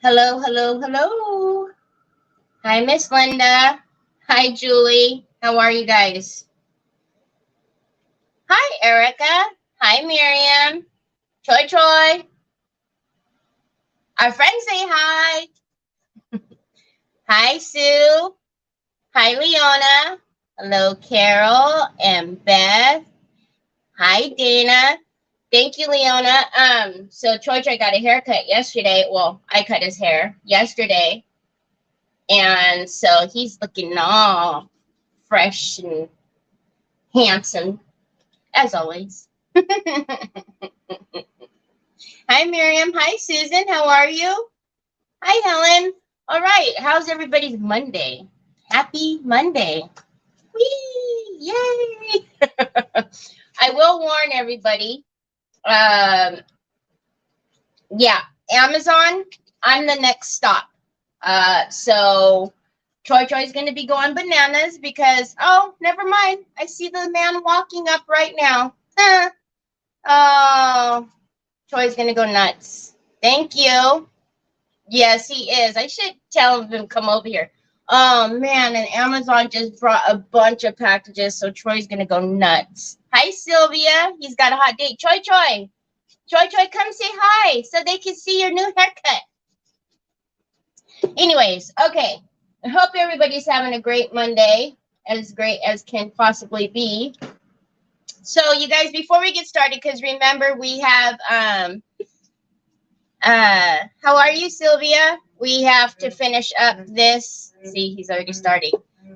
Hello, hello, hello. Hi, Miss Linda. Hi, Julie. How are you guys? Hi, Erica. Hi, Miriam. Choi Choi. Our friends say hi. Hi, Sue. Hi, Leona. Hello, Carol and Beth. Hi, Dana. Thank you, Leona. So Choi Choi got a haircut yesterday. Well, I cut his hair yesterday. And so he's looking all fresh and handsome, as always. Hi, Miriam. Hi, Susan. How are you? Hi, Helen. All right. How's everybody's Monday? Happy Monday. Whee! Yay! I will warn everybody. Yeah, Amazon, I'm the next stop. So Troy Troy's going to be going bananas because, oh, never mind. I see the man walking up right now. Oh, Troy's going to go nuts. Thank you. Yes, he is. I should tell him to come over here. Oh, man, and Amazon just brought a bunch of packages, so Troy's going to go nuts. Hi, Sylvia. He's got a hot date. Troy, Troy. Troy, Troy, come say hi so they can see your new haircut. Anyways, okay. I hope everybody's having a great Monday, as great as can possibly be. So, you guys, before we get started, because remember, we have, how are you, Sylvia? We have to finish up this. See, he's already starting.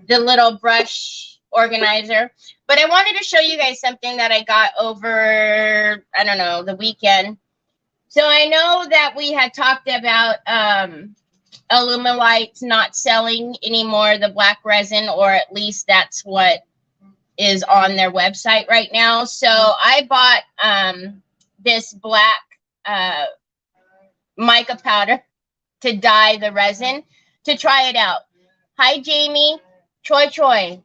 The little brush organizer. But I wanted to show you guys something that I got over, I don't know, the weekend. So I know that we had talked about Illumilights not selling anymore, the black resin, or at least that's what is on their website right now. So I bought this black mica powder to dye the resin to try it out. Hi, Jamie. Troy Troy.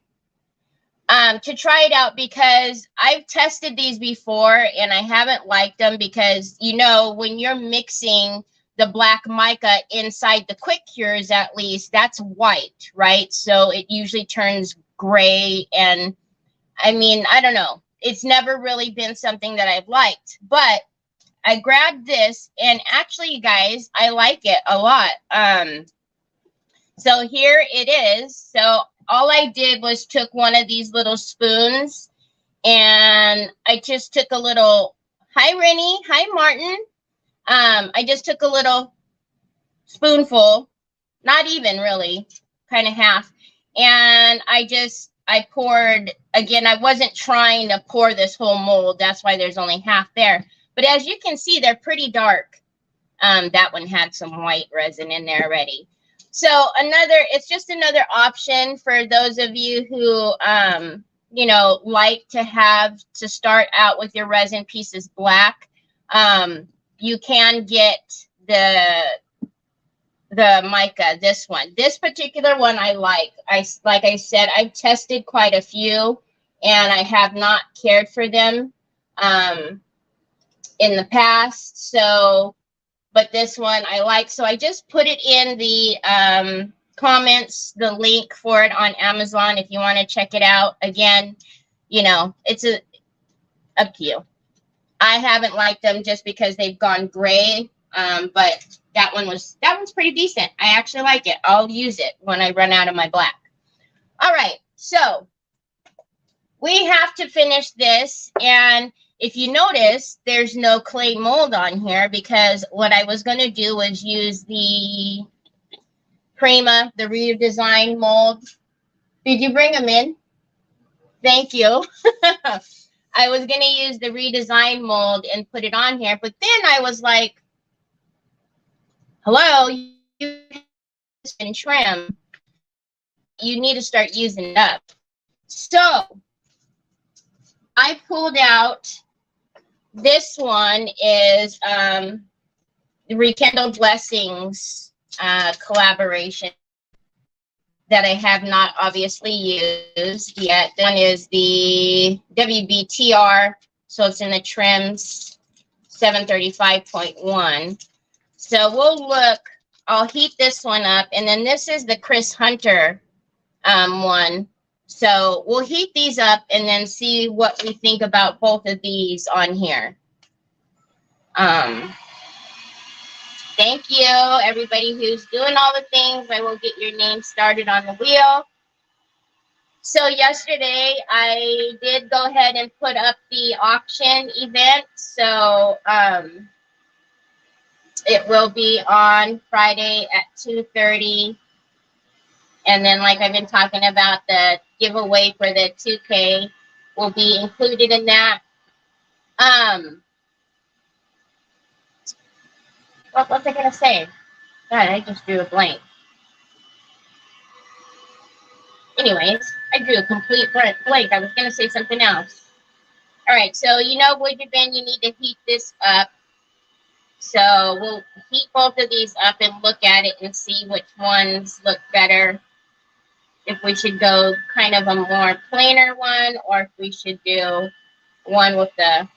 To try it out because I've tested these before and I haven't liked them because, you know, when you're mixing the black mica inside the quick cures, at least, that's white, right? So it usually turns gray. And I mean, I don't know. It's never really been something that I've liked. But I grabbed this and actually, you guys, I like it a lot. So here it is. So all I did was took one of these little spoons and I just took a little, hi, Rennie. Hi, Martin. I just took a little spoonful, not even really, kind of half. And I poured, again, I wasn't trying to pour this whole mold. That's why there's only half there. But as you can see, they're pretty dark. That one had some white resin in there already. So it's just another option for those of you who, you know, like to start out with your resin pieces black. You can get the mica, this one. This particular one I like. Like I said, I've tested quite a few and I have not cared for them in the past. So, but this one I like. So I just put it in the comments, the link for it on Amazon if you want to check it out. Again, you know, it's up to you. I haven't liked them just because they've gone gray. But that one's pretty decent. I actually like it. I'll use it when I run out of my black. All right. So we have to finish this. And if you notice, there's no clay mold on here because what I was going to do was use the Prima, the redesign mold. Did you bring them in? Thank you. I was going to use the redesign mold and put it on here. But then I was like, hello, you can trim. You need to start using it up. So I pulled out, this one is the Rekindle Blessings collaboration that I have not obviously used yet. Then is the WBTR, so it's in the trims 735.1. So we'll look I'll heat this one up, and then this is the Chris Hunter one. So we'll heat these up and then see what we think about both of these on here. Thank you, everybody who's doing all the things. I will get your name started on the wheel. So yesterday, I did go ahead and put up the auction event. So it will be on Friday at 2:30. And then, like I've been talking about, the giveaway for the 2K will be included in that. What was I going to say? God, I just drew a blank. Anyways, I drew a complete blank. I was going to say something else. All right, so you know, wood bin, you need to heat this up. So we'll heat both of these up and look at it and see which ones look better. If we should go kind of a more plainer one, or if we should do one with the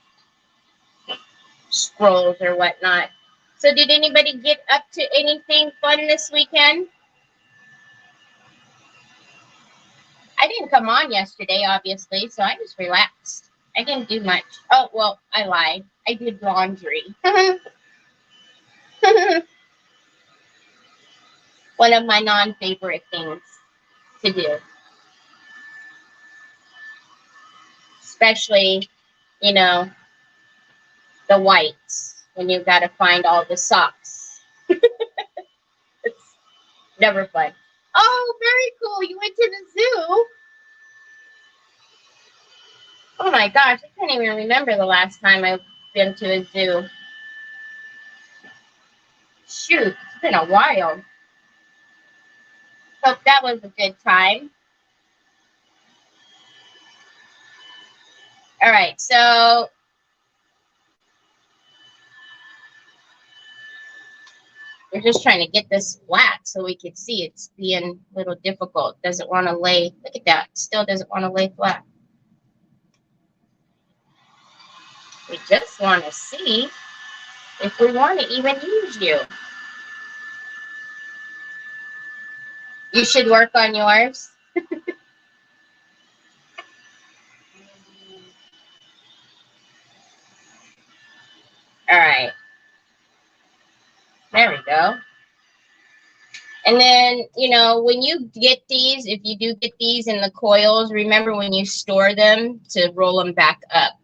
scrolls or whatnot. So did anybody get up to anything fun this weekend? I didn't come on yesterday, obviously, so I just relaxed. I didn't do much. Oh, well, I lied. I did laundry. One of my non-favorite things to do. Especially, you know, the whites, when you've got to find all the socks. It's never fun. Oh, very cool. You went to the zoo. Oh my gosh, I can't even remember the last time I've been to a zoo. Shoot, it's been a while. Hope that was a good time. All right, so we're just trying to get this flat so we can see. It's being a little difficult. Doesn't want to lay. Look at that. Still doesn't want to lay flat. We just want to see if we want to even use you. You should work on yours. All right. There we go. And then, you know, when you get these, if you do get these in the coils, remember when you store them to roll them back up,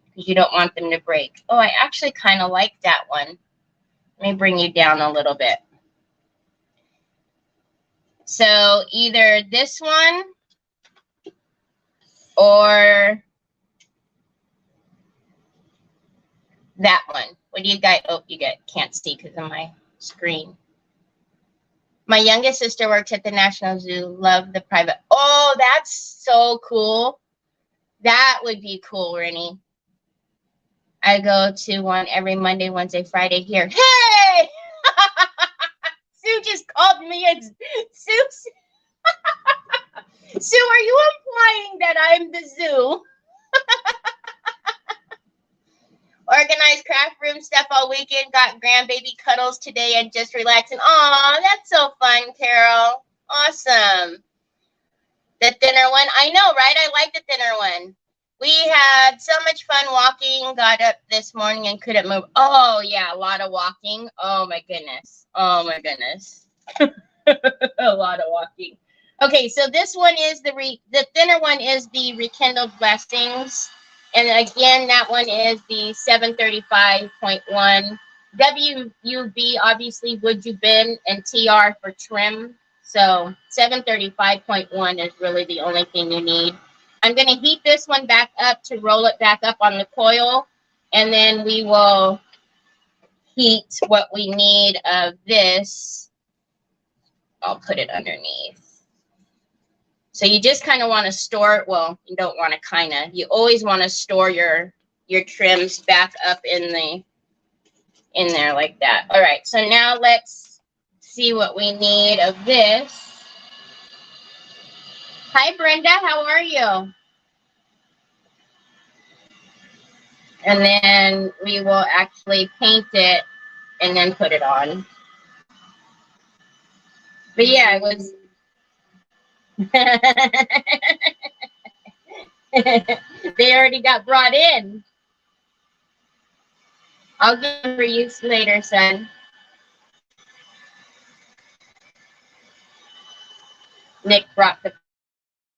because you don't want them to break. Oh, I actually kind of like that one. Let me bring you down a little bit. So either this one or that one. What do you guys? Oh, you can't see because of my screen. My youngest sister works at the National Zoo. Love the private. Oh, that's so cool. That would be cool, Rennie. I go to one every Monday, Wednesday, Friday here. Hey! Sue just called me. Sue, Sue, are you implying that I'm the zoo? Organized craft room stuff all weekend. Got grandbaby cuddles today and just relaxing. Aw, that's so fun, Carol. Awesome. The thinner one. I know, right? I like the thinner one. We had so much fun walking. Got up this morning and couldn't move. Oh, yeah, a lot of walking. Oh, my goodness. Oh, my goodness. A lot of walking. Okay, so this one is the thinner one is the Rekindled Blessings. And again, that one is the 735.1. WUB, obviously, would you bin, and TR for trim. So 735.1 is really the only thing you need. I'm going to heat this one back up to roll it back up on the coil. And then we will heat what we need of this. I'll put it underneath. So you just kind of want to store it. Well, you don't want to kind of. You always want to store your trims back up in there like that. All right. So now let's see what we need of this. Hi, Brenda. How are you? And then we will actually paint it and then put it on. But yeah, it was. They already got brought in. I'll get them for you later, son. Nick brought the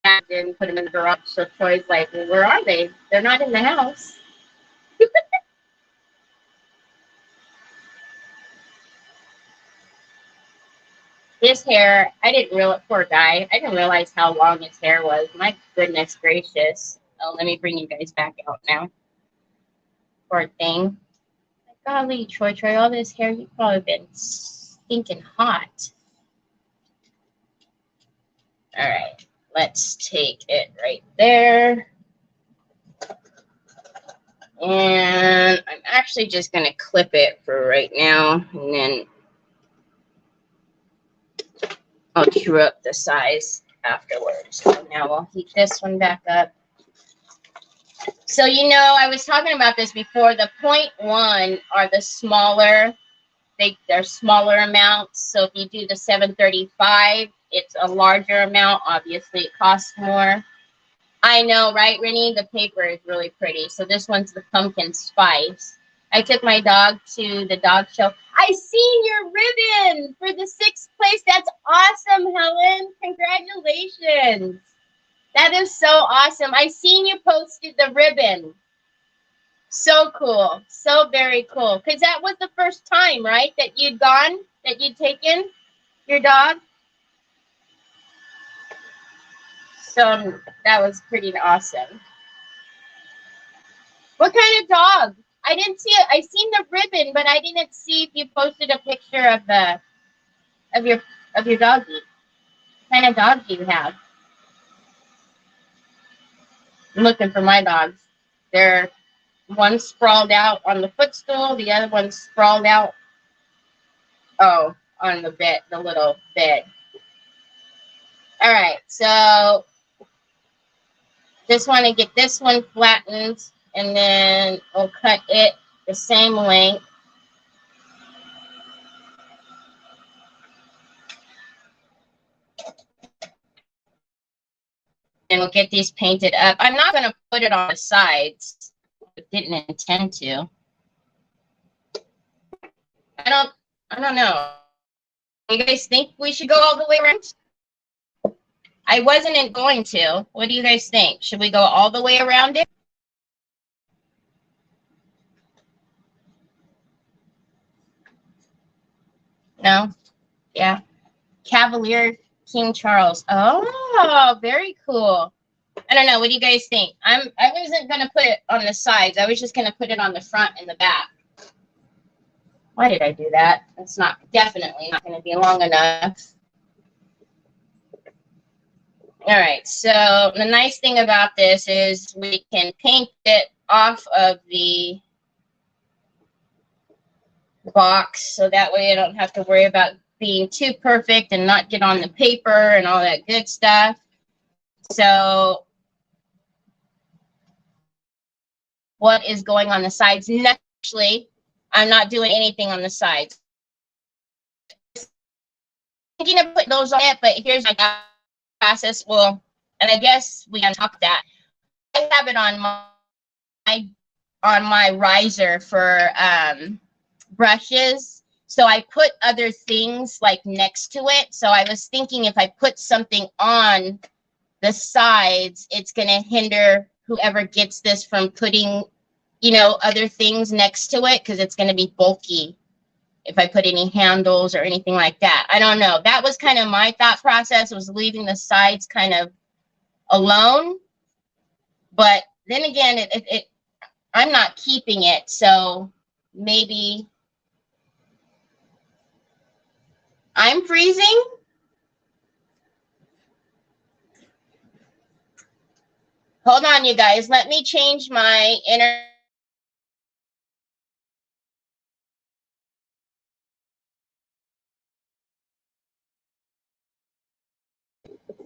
bags in, put them in the garage. So Troy's like, well, where are they? They're not in the house. His hair, I didn't realize, poor guy, I didn't realize how long his hair was. My goodness gracious. Oh, let me bring you guys back out now. Poor thing. Golly, Troy, all this hair, you've probably been stinking hot. All right, let's take it right there. And I'm actually just going to clip it for right now, and then I'll true up the size afterwards. So now we'll heat this one back up. So, you know, I was talking about this before. The 0.1 are the smaller, they're smaller amounts. So if you do the 735, it's a larger amount. Obviously, it costs more. I know, right, Rennie? The paper is really pretty. So this one's the pumpkin spice. I took my dog to the dog show. I seen your ribbon for the 6th place. That's awesome, Helen. Congratulations. That is so awesome. I seen you posted the ribbon. So cool. So very cool. Because that was the first time, right, that you'd gone, that you'd taken your dog? So that was pretty awesome. What kind of dog? I didn't see it. I seen the ribbon, but I didn't see if you posted a picture of the of your doggy. What kind of dog do you have? I'm looking for my dogs. They're one sprawled out on the footstool, the other one sprawled out. Oh, on the bed, the little bed. All right, so just want to get this one flattened, and then we'll cut it the same length. And we'll get these painted up. I'm not going to put it on the sides. I didn't intend to. I don't know. You guys think we should go all the way around? I wasn't going to. What do you guys think? Should we go all the way around it? No? Yeah. Cavalier King Charles. Oh, very cool. I don't know. What do you guys think? I wasn't going to put it on the sides. I was just going to put it on the front and the back. Why did I do that? It's not definitely not going to be long enough. All right. So the nice thing about this is we can paint it off of the box, so that way I don't have to worry about being too perfect and not get on the paper and all that good stuff. So what is going on the sides? Actually, I'm not doing anything on the sides. Thinking of putting those on it, but here's my process. Well, and I guess we can talk that. I have it on my riser for brushes. So I put other things like next to it. So I was thinking if I put something on the sides, it's going to hinder whoever gets this from putting, you know, other things next to it, because it's going to be bulky if I put any handles or anything like that. I don't know. That was kind of my thought process, was leaving the sides kind of alone. But then again, I'm not keeping it. So maybe I'm freezing. Hold on, you guys. Let me change my inner.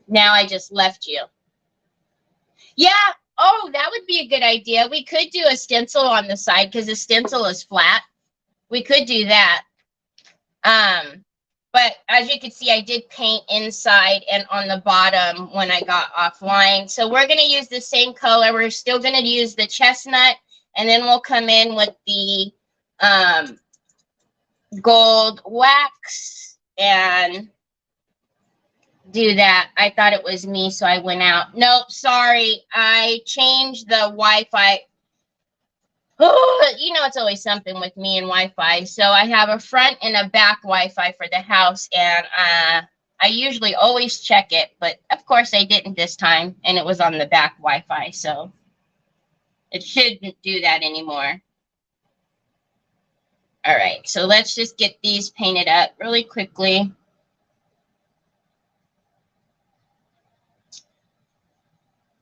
Now I just left you. Yeah. Oh, that would be a good idea. We could do a stencil on the side because the stencil is flat. We could do that. But as you can see, I did paint inside and on the bottom when I got offline. So we're going to use the same color. We're still going to use the chestnut, and then we'll come in with the gold wax and do that. I thought it was me, so I went out. Nope, sorry. I changed the Wi-Fi. Oh, you know, it's always something with me and Wi-Fi. So I have a front and a back Wi-Fi for the house, and I usually always check it, but of course I didn't this time, and it was on the back Wi-Fi, so it shouldn't do that anymore. All right, so let's just get these painted up really quickly.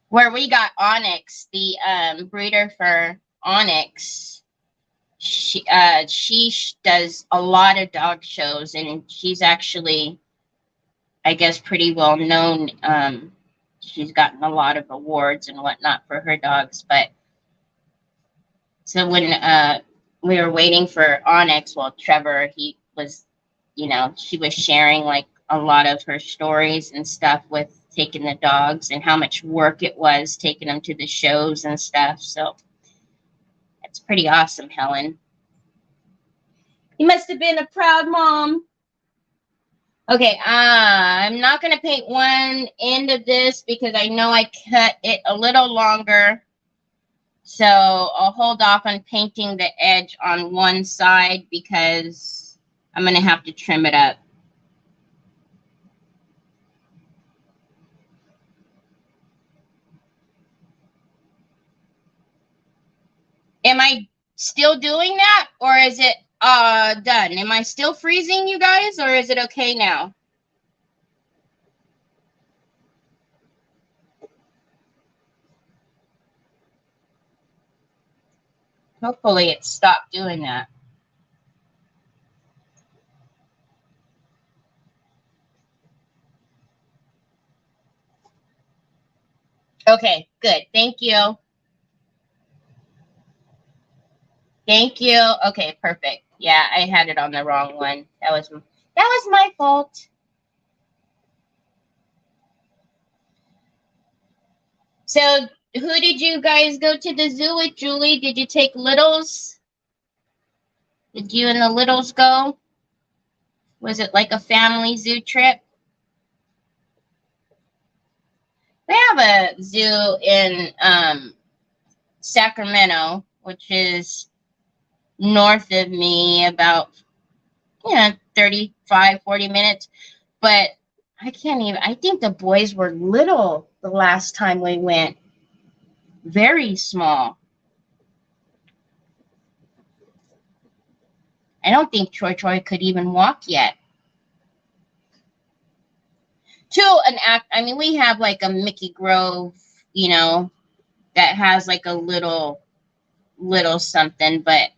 Where we got Onyx, the breeder for Onyx, she does a lot of dog shows, and she's actually, I guess, pretty well known. She's gotten a lot of awards and whatnot for her dogs. But so when we were waiting for Onyx, well, Trevor, he was, you know, she was sharing like a lot of her stories and stuff with taking the dogs and how much work it was taking them to the shows and stuff. So it's pretty awesome, Helen. You must have been a proud mom. Okay, I'm not going to paint one end of this because I know I cut it a little longer. So I'll hold off on painting the edge on one side because I'm going to have to trim it up. Am I still doing that, or is it done? Am I still freezing, you guys, or is it okay now? Hopefully it stopped doing that. Okay, good. Thank you. Thank you. Okay, perfect. Yeah, I had it on the wrong one. That was my fault. So, who did you guys go to the zoo with, Julie? Did you take littles? Did you and the littles go? Was it like a family zoo trip? We have a zoo in Sacramento, which is north of me, about 35, 40 minutes. But I can't even, I think the boys were little the last time we went. Very small. I don't think Troy could even walk yet. I mean, we have like a Mickey Grove, you know, that has like a little something, but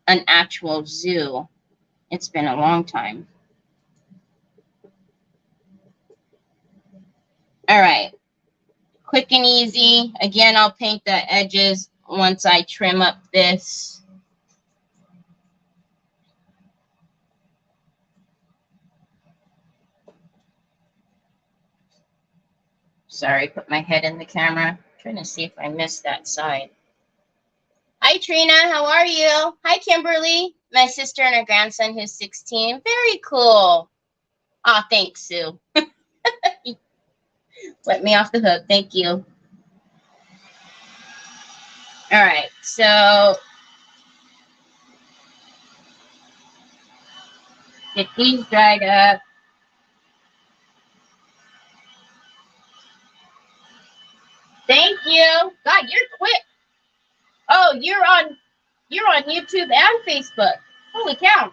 an actual zoo, it's been a long time. All right, quick and easy. Again, I'll paint the edges once I trim up this. Sorry, put my head in the camera. I'm trying to see if I missed that side. Hi, Trina. How are you? Hi, Kimberly. My sister and her grandson, who's 16. Very cool. Aw, thanks, Sue. Let me off the hook. Thank you. All right, so get these dried up. Thank you. God, you're quick. Oh, you're on YouTube and Facebook. Holy cow.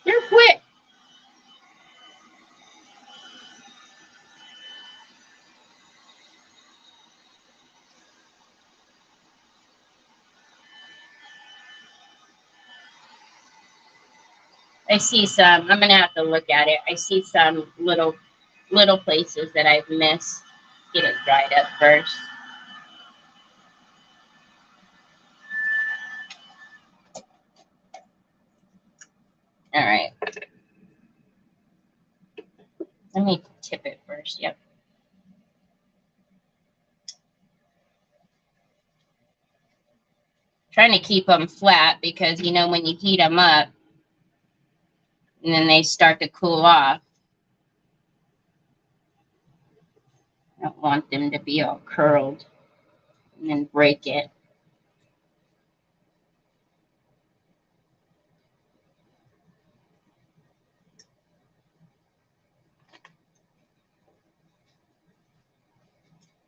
You're quick. I see some. I'm gonna have to look at it. I see some little places that I've missed. Get it dried up first. All right. Let me tip it first. Yep. Trying to keep them flat because, you know, when you heat them up and then they start to cool off, I don't want them to be all curled and then break it.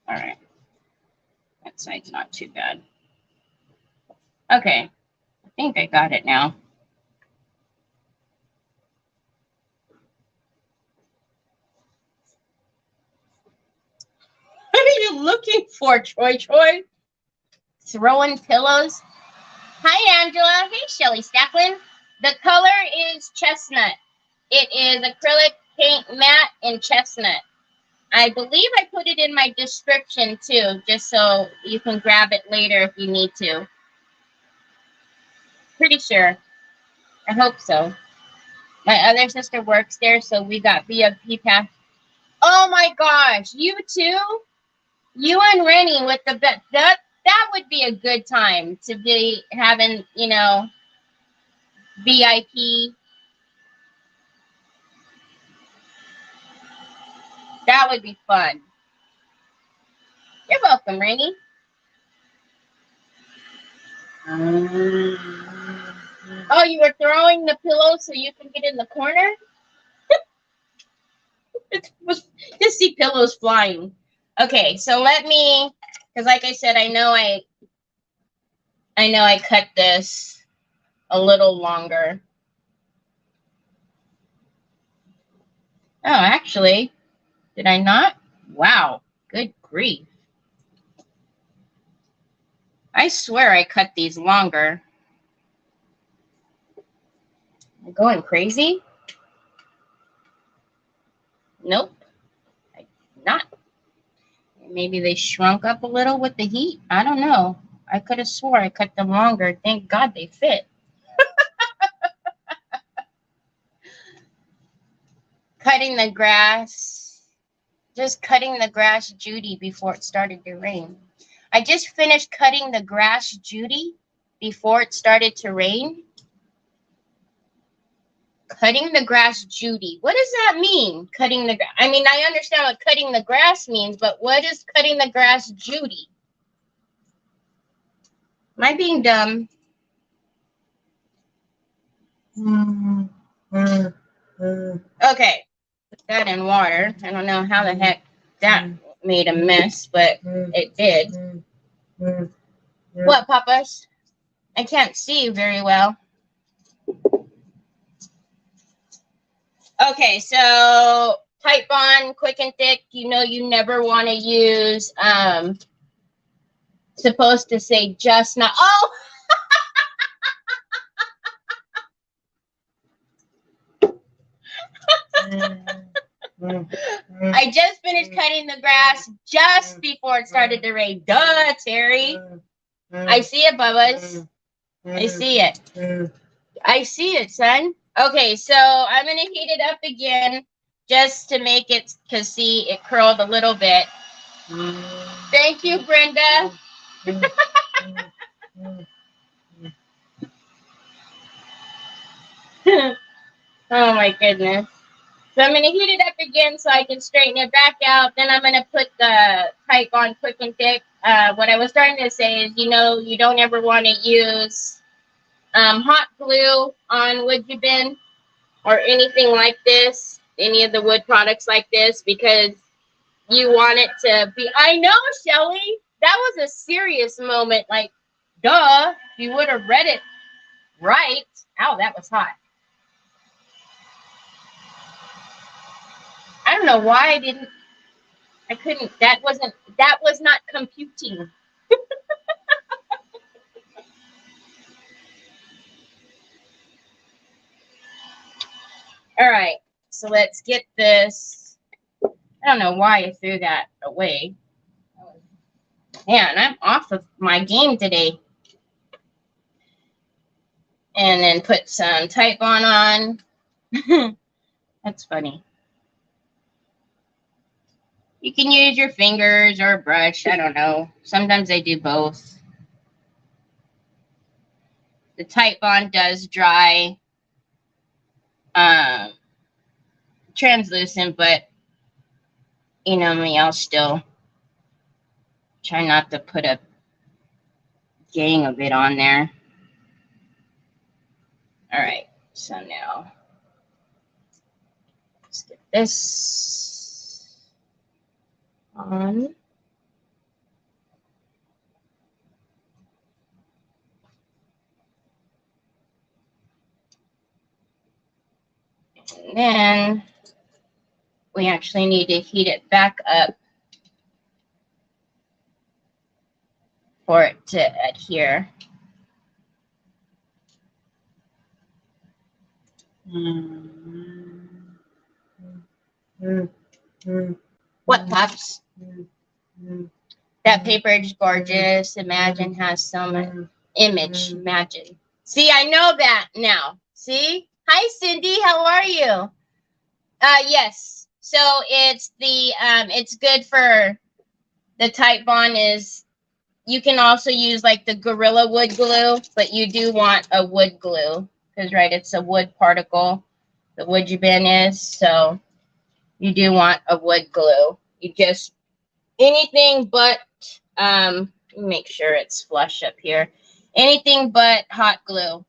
All right. That side's not too bad. Okay. I think I got it now. What are you looking for, Troy? Throwing pillows? Hi, Angela. Hey, Shelly Stacklin. The color is chestnut. It is acrylic paint matte in chestnut. I believe I put it in my description, too, just so you can grab it later if you need to. Pretty sure. I hope so. My other sister works there, so we got VIP pass. Oh, my gosh. You, too? You and Rennie with the that would be a good time to be having, you know, VIP. That would be fun. You're welcome, Rennie. Oh, you were throwing the pillow so you can get in the corner? Just see pillows flying. Okay, so let me, because like I said, I know I cut this a little longer. Oh, actually, did I not? Wow, good grief. I swear I cut these longer. I'm going crazy? Nope, I not. Maybe they shrunk up a little with the heat. I don't know. I could have swore I cut them longer. Thank God they fit. Cutting the grass. Just cutting the grass, Judy, before it started to rain. I just finished cutting the grass, Judy, before it started to rain. Cutting the grass, Judy. What does that mean? Cutting the grass. I mean, I understand what cutting the grass means, but what is cutting the grass, Judy? Am I being dumb? Okay. Put that in water. I don't know how the heck that made a mess, but it did. What, Papas? I can't see you very well. Okay, so Type Bond, quick and thick. You know you never want to use, supposed to say just not. Oh! I just finished cutting the grass just before it started to rain. Duh, Terry. I see it, Bubba's. I see it. I see it, son. Okay, so I'm going to heat it up again just to make it, because see, it curled a little bit. Thank you, Brenda. Oh, my goodness. So I'm going to heat it up again so I can straighten it back out. Then I'm going to put the Type on quick and thick. What I was starting to say is, you know, you don't ever want to use hot glue on wood you've been or anything like this, any of the wood products like this, because you want it to be, I know, Shelly, that was a serious moment. Like, duh, if you would have read it right. Ow, that was hot. I don't know why I couldn't, that was not computing. All right, so let's get this. I don't know why I threw that away. Man, I'm off of my game today. And then put some Type on. That's funny. You can use your fingers or a brush. I don't know. Sometimes I do both. The Type Bond does dry translucent, but you know me, I'll still try not to put a gang of it on there. All right, so now let's get this on. And then we actually need to heat it back up for it to adhere. What, Pops? That paper is gorgeous. Imagine has some image. Imagine. See, I know that now. See? Hi, Cindy. How are you? Yes. So it's the it's good for the Type Bond is you can also use like the Gorilla Wood glue, but you do want a wood glue because right, it's a wood particle. The wood you bin is, so you do want a wood glue. You just anything but make sure it's flush up here. Anything but hot glue.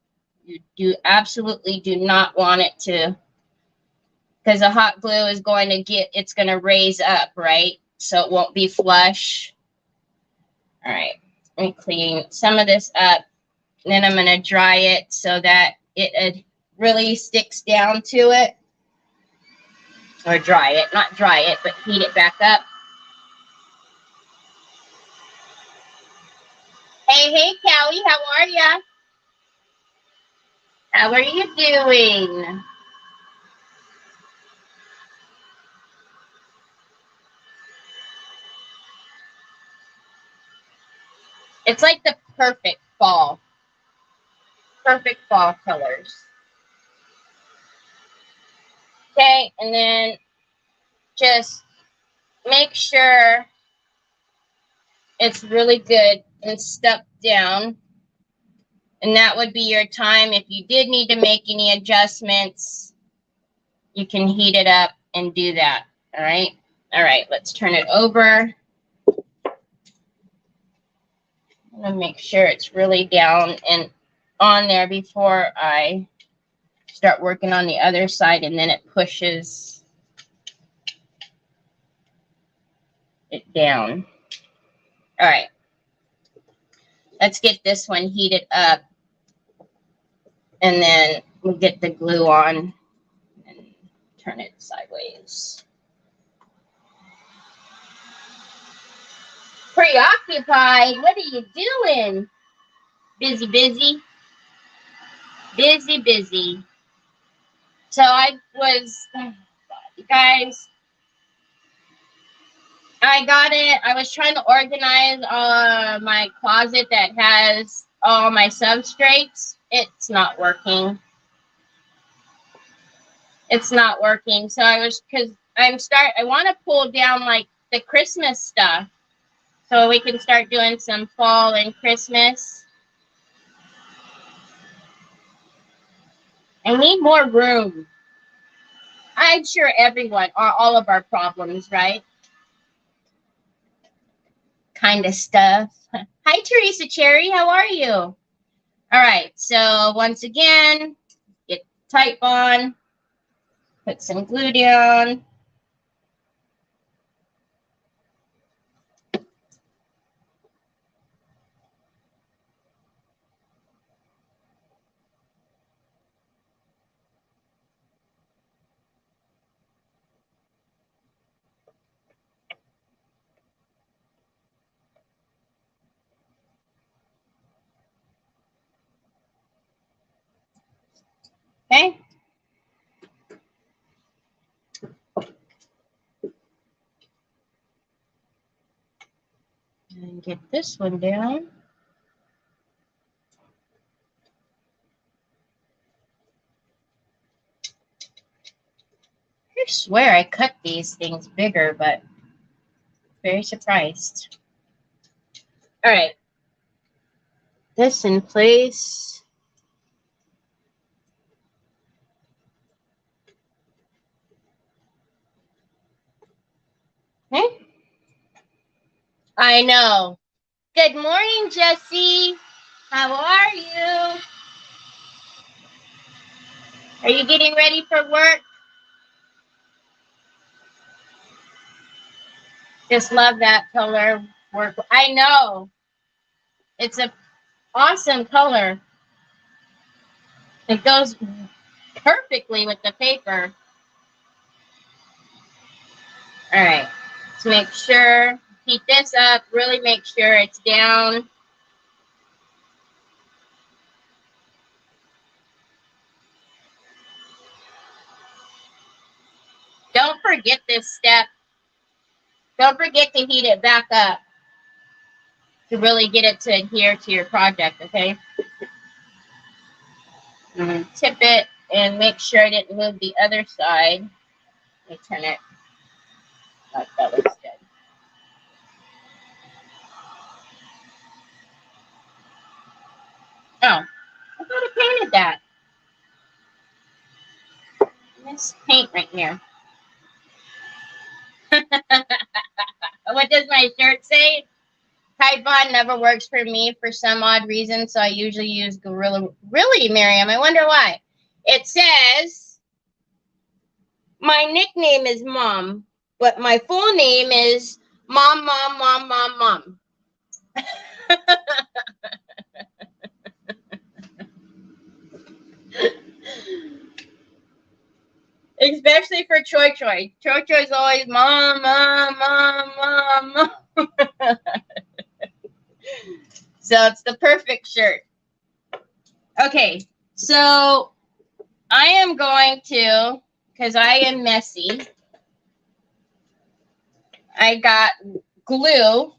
You do absolutely do not want it to, because the hot glue is going to it's going to raise up, right? So it won't be flush. All right, let me clean some of this up. Then I'm going to dry it so that it really sticks down to it. Or dry it, not dry it, but heat it back up. Hey, Callie, how are ya? How are you doing? It's like the perfect fall colors. Okay, and then just make sure it's really good and stuck down. And that would be your time. If you did need to make any adjustments, you can heat it up and do that. All right. All right, let's turn it over. I'm going to make sure it's really down and on there before I start working on the other side, and then it pushes it down. All right. Let's get this one heated up, and then we'll get the glue on and turn it sideways. Preoccupied? What are you doing? Busy, busy. Busy, busy. So I was, you guys, I got it. I was trying to organize my closet that has all my substrates. It's not working. It's not working. So I was, because I want to pull down like the Christmas stuff so we can start doing some fall and Christmas. I need more room. I'm sure everyone, all of our problems, right? Kind of stuff. Hi, Teresa Cherry. How are you? All right. So once again, get Type Bond, put some glue down. Okay. And get this one down. I swear I cut these things bigger, but Very surprised. All right. This in place. Okay. I know. Good morning, Jessie. How are you? Are you getting ready for work? Just love that color work. I know. It's a awesome color. It goes perfectly with the paper. All right. Let's make sure, heat this up, really make sure it's down. Don't forget this step. Don't forget to heat it back up to really get it to adhere to your project, okay? Tip it and make sure I didn't move the other side. Let me turn it. Oh, that looks good. Oh, I thought I painted that. This paint right here. What does my shirt say? Tide Pod never works for me for some odd reason, so I usually use Gorilla. Really, Miriam? I wonder why. It says, my nickname is Mom, but my full name is Mom, Mom, Mom, Mom, Mom. Especially for Choi Choi. Choi Choi's always Mom, Mom, Mom, Mom, Mom. So it's the perfect shirt. Okay, so I am going to, because I am messy, I got glue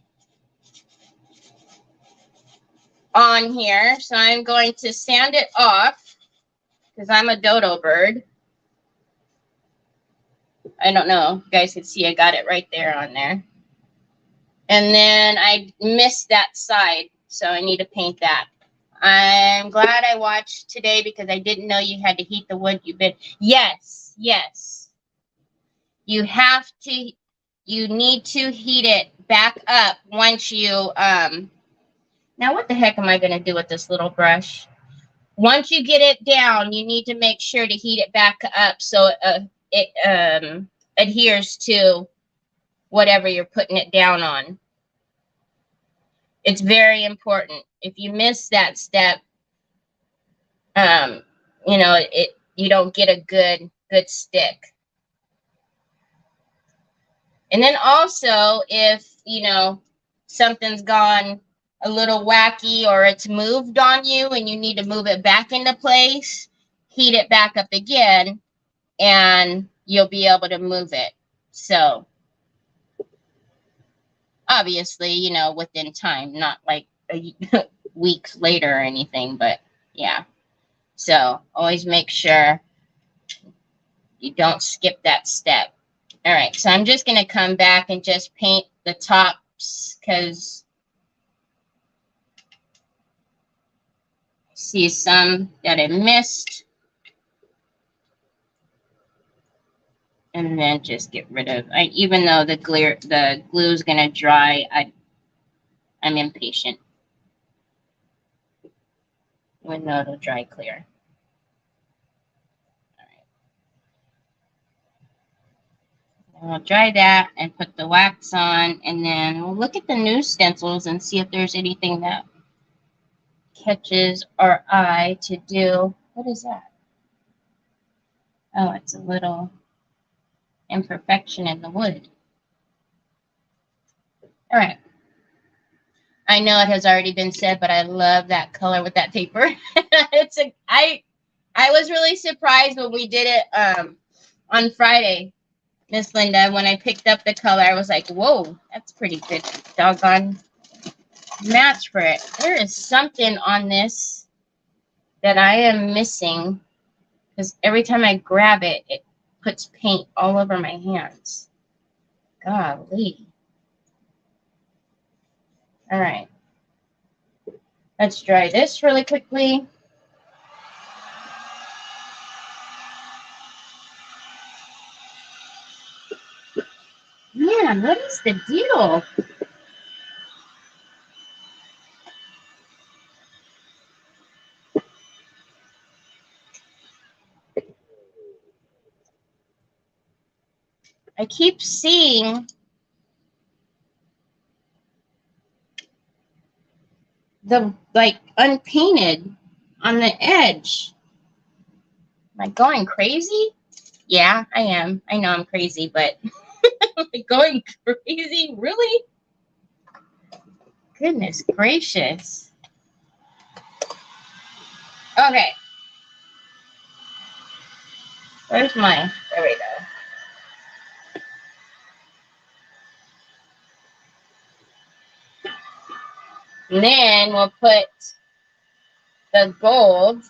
on here, so I'm going to sand it off because I'm a dodo bird. I don't know. You guys can see I got it right there on there. And then I missed that side, so I need to paint that. I'm glad I watched today because I didn't know you had to heat the wood. Yes, yes. You have to, you need to heat it back up once you, now what the heck am I going to do with this little brush? Once you get it down, you need to make sure to heat it back up so it adheres to whatever you're putting it down on. It's very important. If you miss that step, you know, you don't get a good stick. And then also, if, you know, something's gone a little wacky or it's moved on you and you need to move it back into place, heat it back up again and you'll be able to move it. So obviously, you know, within time, not like weeks later or anything, but yeah. So always make sure you don't skip that step. All right, so I'm just going to come back and just paint the tops because I see some that I missed. And then just get rid of, even though the glue is going to dry, I'm impatient. Even though it'll dry clear. We'll dry that and put the wax on, and then we'll look at the new stencils and see if there's anything that catches our eye to do. What is that? Oh, it's a little imperfection in the wood. All right. I know it has already been said, but I love that color with that paper. I was really surprised when we did it on Friday. Miss Linda, when I picked up the color, I was like, whoa, that's pretty good doggone match for it. There is something on this that I am missing because every time I grab it, it puts paint all over my hands. Golly. All right. Let's dry this really quickly. Man, what is the deal? I keep seeing the like unpainted on the edge. Am I going crazy? Yeah, I am. I know I'm crazy, but am I going crazy? Really? Goodness gracious. Okay. Where's my... There we go. And then we'll put the gold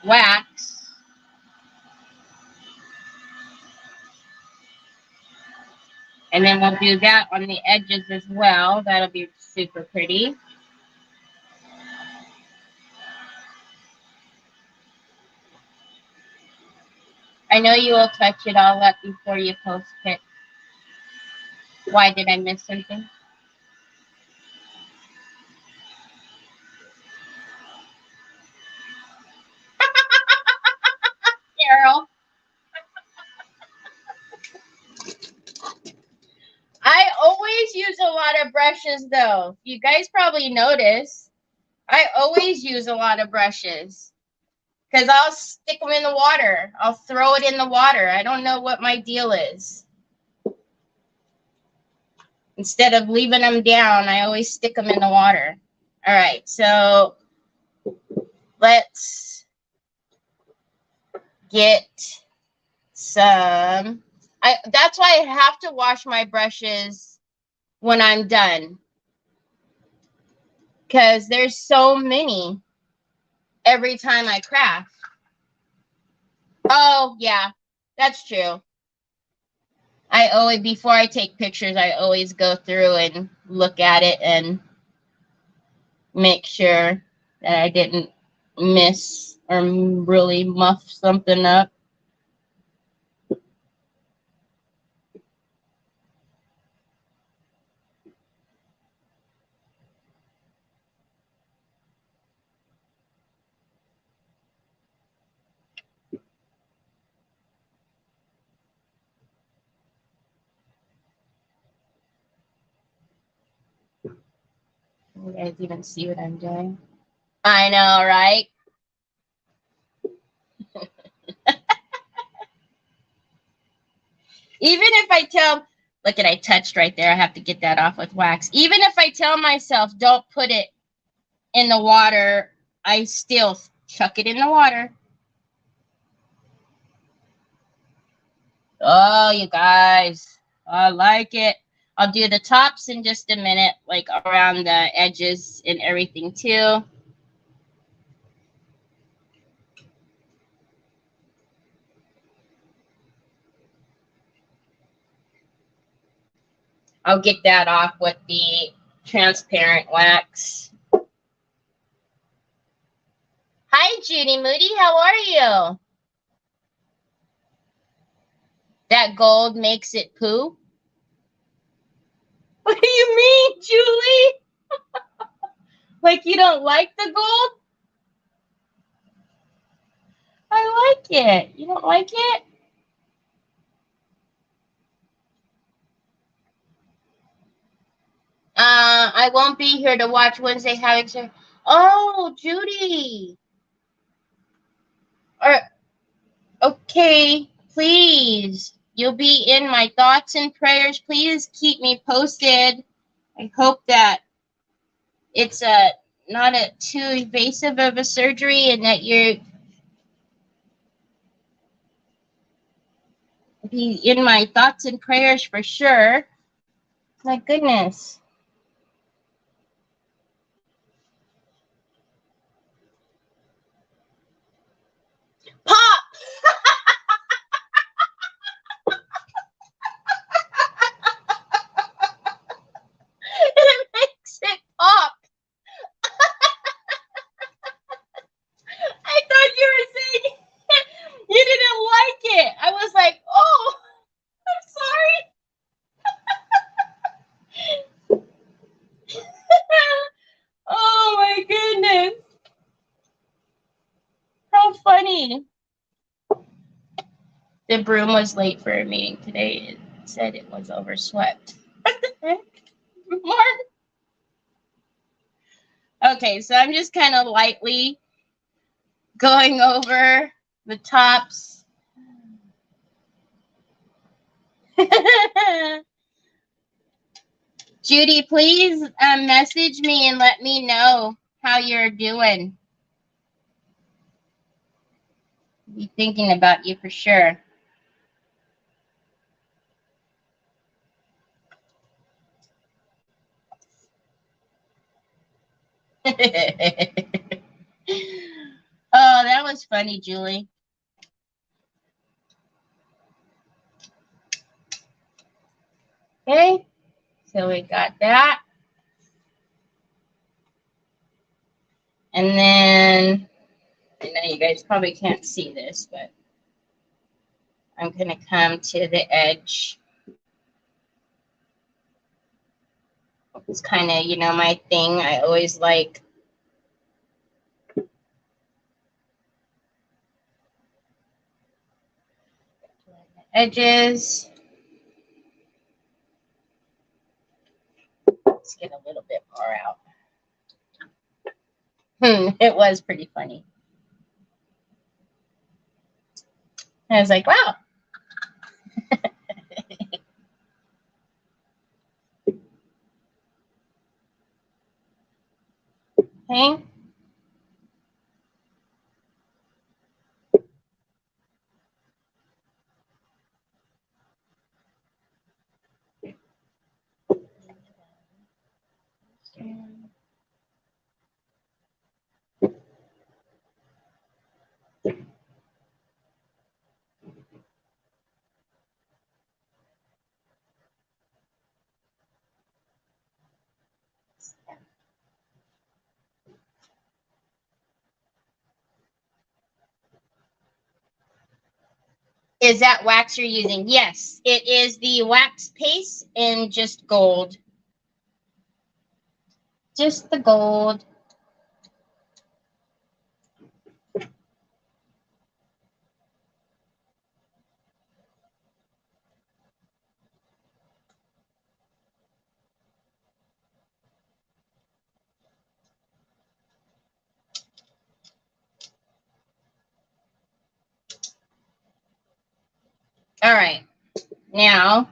wax and then we'll do that on the edges as well. That'll be super pretty. I know you will touch it all up before you post it. Why did I miss something? Carol. I always use a lot of brushes though. You guys probably notice. I always use a lot of brushes. Because I'll stick them in the water. I'll throw it in the water. I don't know what my deal is. Instead of leaving them down, I always stick them in the water. All right, so let's get some. That's why I have to wash my brushes when I'm done. Because there's so many every time I craft. Oh, yeah, that's true. I always, before I take pictures, I always go through and look at it and make sure that I didn't miss or really muff something up. You guys even see what I'm doing? I know, right? Even if I tell, look at, I touched right there. I have to get that off with wax. Even if I tell myself, don't put it in the water, I still chuck it in the water. Oh, you guys, I like it. I'll do the tops in just a minute, like around the edges and everything too. I'll get that off with the transparent wax. Hi, Judy Moody. How are you? That gold makes it poo? What do you mean, Julie? Like you don't like the gold? I like it. You don't like it? I won't be here to watch Wednesday Having. Oh, Judy. Okay, please. You'll be in my thoughts and prayers. Please keep me posted. I hope that it's not too invasive of a surgery and that you're be in my thoughts and prayers for sure. My goodness. Pop! It makes funny. The broom was late for a meeting today. It said it was overswept. Okay, so I'm just kind of lightly going over the tops. Judy, please message me and let me know how you're doing. I'll be thinking about you for sure. Oh, that was funny, Julie. Okay, so we got that. And then, I know you guys probably can't see this, but I'm going to come to the edge. It's kind of, you know, my thing. I always like edges. Let's get a little bit more out. It was pretty funny. I was like, wow. Okay. Is that wax you're using? Yes, it is the wax paste in just gold. Just the gold. All right. Now,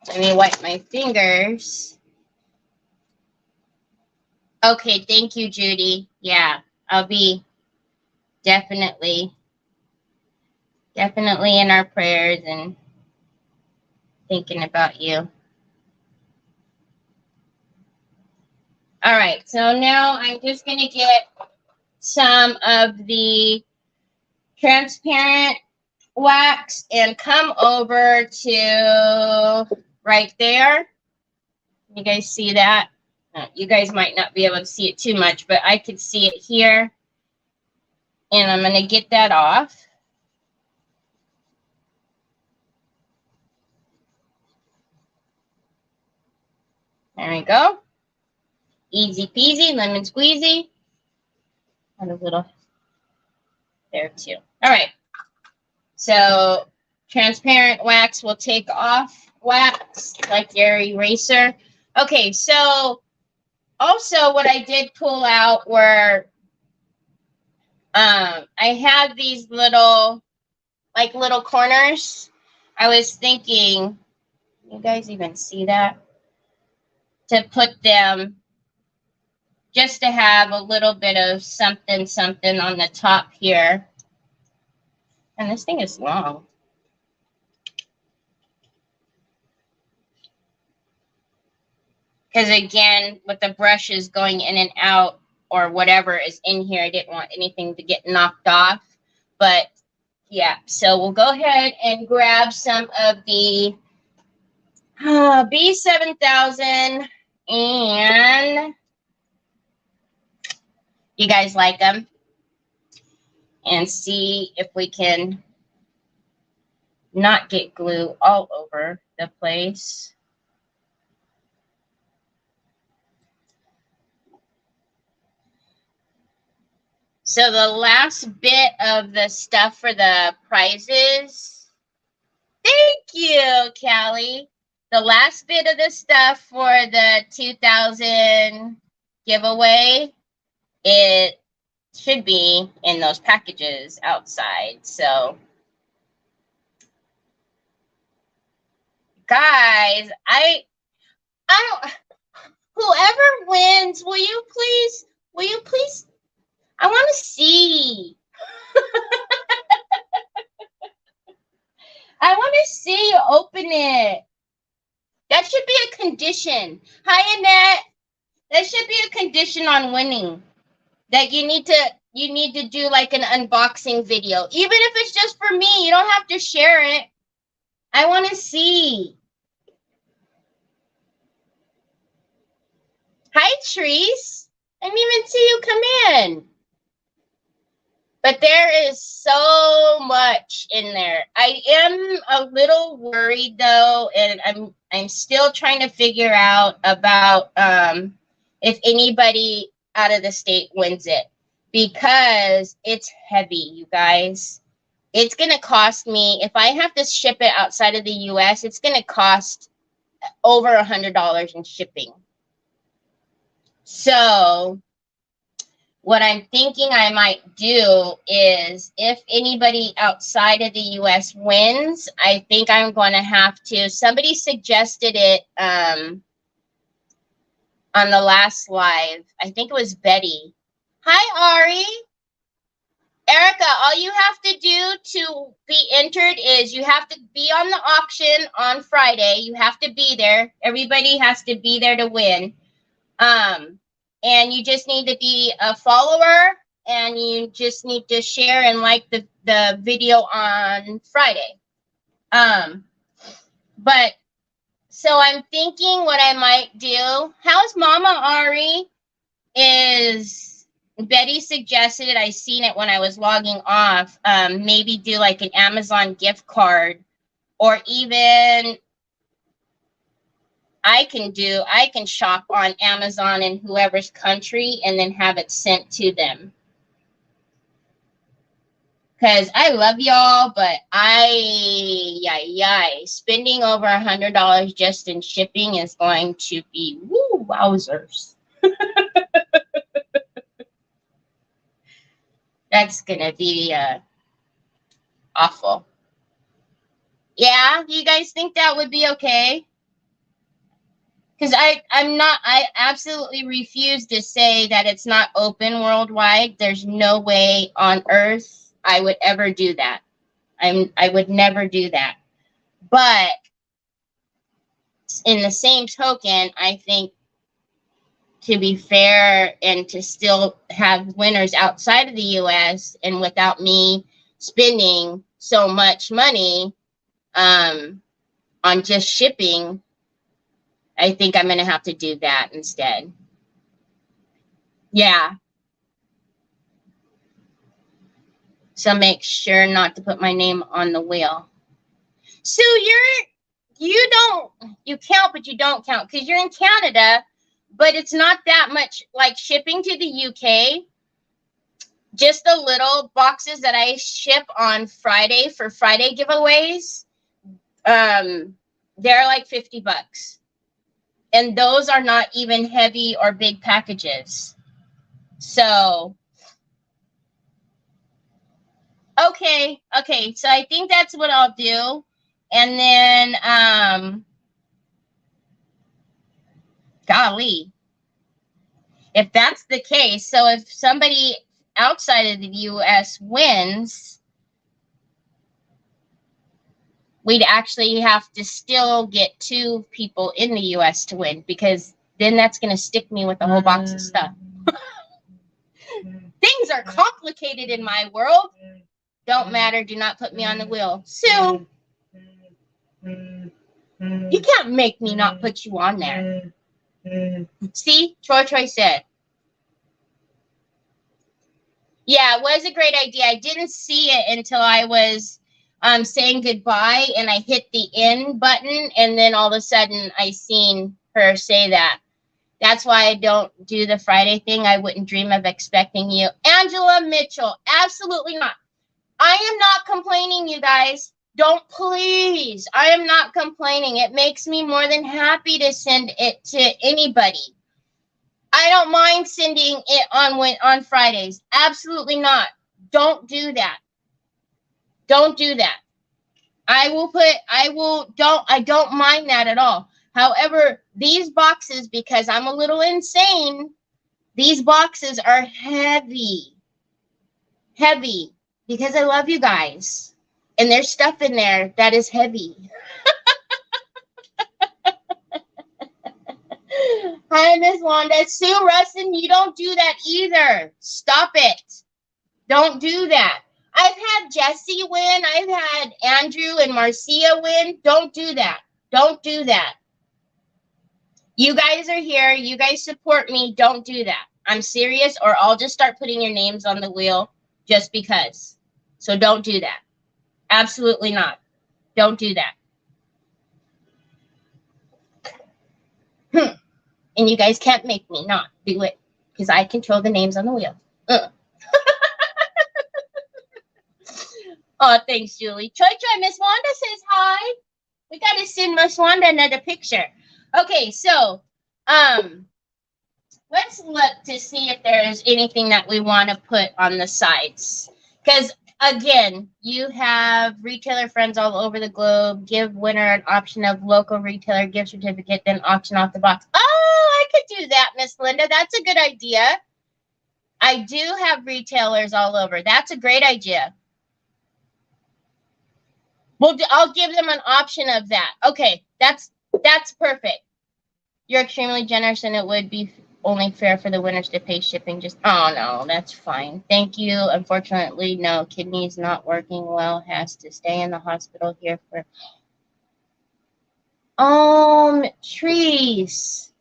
let me wipe my fingers. Okay, thank you, Judy. Yeah, I'll be definitely in our prayers and thinking about you. All right, so now I'm just going to get some of the transparent wax and come over to right there. You guys see that? You guys might not be able to see it too much, but I could see it here. And I'm going to get that off. There we go. Easy peasy, lemon squeezy. And a little there too. All right. So transparent wax will take off wax like your eraser. Okay, so also what I did pull out were I had these little corners. I was thinking, you guys even see that? To put them just to have a little bit of something on the top here. And this thing is long. Because again, with the brushes going in and out or whatever is in here, I didn't want anything to get knocked off. But yeah, so we'll go ahead and grab some of the B7000, and you guys like them, and see if we can not get glue all over the place. So the last bit of the stuff for the prizes. Thank you, Callie. The last bit of the stuff for the 2000 giveaway, it should be in those packages outside. So, guys, I don't. Whoever wins, will you please? I want to see. I want to see you open it. That should be a condition. Hi, Annette. That should be a condition on winning. That you need to do like an unboxing video. Even if it's just for me, you don't have to share it. I want to see. Hi, Trees. I didn't even see you come in. But there is so much in there. I am a little worried though, and I'm still trying to figure out about if anybody out of the state wins it, because it's heavy, you guys. It's gonna cost me, if I have to ship it outside of the US, it's gonna cost over $100 in shipping. So what I'm thinking I might do is, if anybody outside of the US wins, I think I'm going to have to, somebody suggested it on the last live. I think it was Betty. Hi, Ari. Erica, all you have to do to be entered is you have to be on the auction on Friday. You have to be there. Everybody has to be there to win. And you just need to be a follower, and you just need to share and like the video on Friday. But so I'm thinking what I might do. How's Mama Ari? Is Betty suggested it. I seen it when I was logging off. Maybe do like an Amazon gift card, or even I can shop on Amazon in whoever's country and then have it sent to them. Because I love y'all, but spending over $100 just in shipping is going to be, woo, wowzers. That's going to be awful. Yeah, you guys think that would be okay? Because I absolutely refuse to say that it's not open worldwide. There's no way on earth I would ever do that. I would never do that. But in the same token, I think, to be fair and to still have winners outside of the US, and without me spending so much money on just shipping, I think I'm going to have to do that instead. Yeah. So make sure not to put my name on the wheel. So you count, but you don't count, because you're in Canada, but it's not that much like shipping to the UK. Just the little boxes that I ship on Friday for Friday giveaways, they're like $50. And those are not even heavy or big packages. So, okay. So I think that's what I'll do. And then, golly, if that's the case, so if somebody outside of the US wins, we'd actually have to still get 2 people in the US to win, because then that's going to stick me with a whole box of stuff. Things are complicated in my world. Don't matter. Do not put me on the wheel. Sue, you can't make me not put you on there. See, Troy said. Yeah, it was a great idea. I didn't see it until I was saying goodbye, and I hit the end button, and then all of a sudden I seen her say that. That's why I don't do the Friday thing. I wouldn't dream of expecting you. Angela Mitchell, absolutely not. I am not complaining, you guys. Don't, please. I am not complaining. It makes me more than happy to send it to anybody. I don't mind sending it on Fridays. Absolutely not. Don't do that. Don't do that. I don't mind that at all. However, these boxes, because I'm a little insane, these boxes are heavy. Heavy. Because I love you guys. And there's stuff in there that is heavy. Hi, Miss Wanda. Sue Rustin, you don't do that either. Stop it. Don't do that. I've had Jesse win. I've had Andrew and Marcia win. Don't do that. Don't do that. You guys are here. You guys support me. Don't do that. I'm serious, or I'll just start putting your names on the wheel just because. So don't do that. Absolutely not. Don't do that. And you guys can't make me not do it because I control the names on the wheel. Oh, thanks, Julie. Choi Choi, Miss Wanda says hi. We got to send Miss Wanda another picture. Okay, so let's look to see if there is anything that we want to put on the sides. Because, again, you have retailer friends all over the globe. Give winner an option of local retailer gift certificate, then auction off the box. Oh, I could do that, Miss Linda. That's a good idea. I do have retailers all over. That's a great idea. Well, I'll give them an option of that. Okay, that's perfect. You're extremely generous, and it would be only fair for the winners to pay shipping. Just, oh no, that's fine. Thank you. Unfortunately, no, kidney's not working well. Has to stay in the hospital here for. Trees.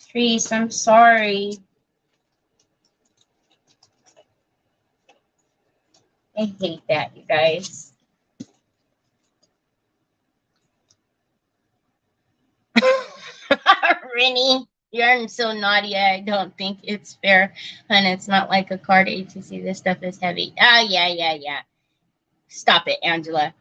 Trees, I'm sorry. I hate that, you guys. Rennie, you're so naughty. I don't think it's fair. And it's not like a card ATC. This stuff is heavy. Yeah. Stop it, Angela.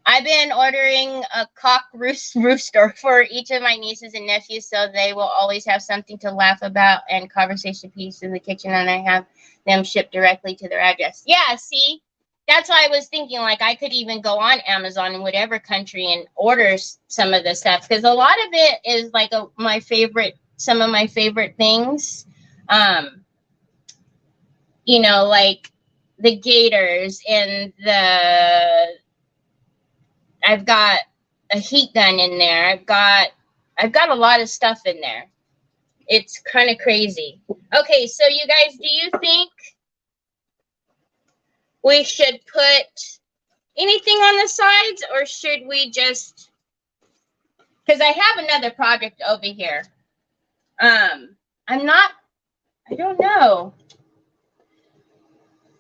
I've been ordering a cock rooster for each of my nieces and nephews so they will always have something to laugh about and conversation piece in the kitchen, and I have them shipped directly to their address. Yeah, see? That's why I was thinking, like, I could even go on Amazon in whatever country and order some of the stuff, because a lot of it is like some of my favorite things. You know, like the gators and I've got a heat gun in there. I've got a lot of stuff in there. It's kind of crazy. Okay, so you guys, do you think we should put anything on the sides, or should we just, because I have another project over here. I don't know.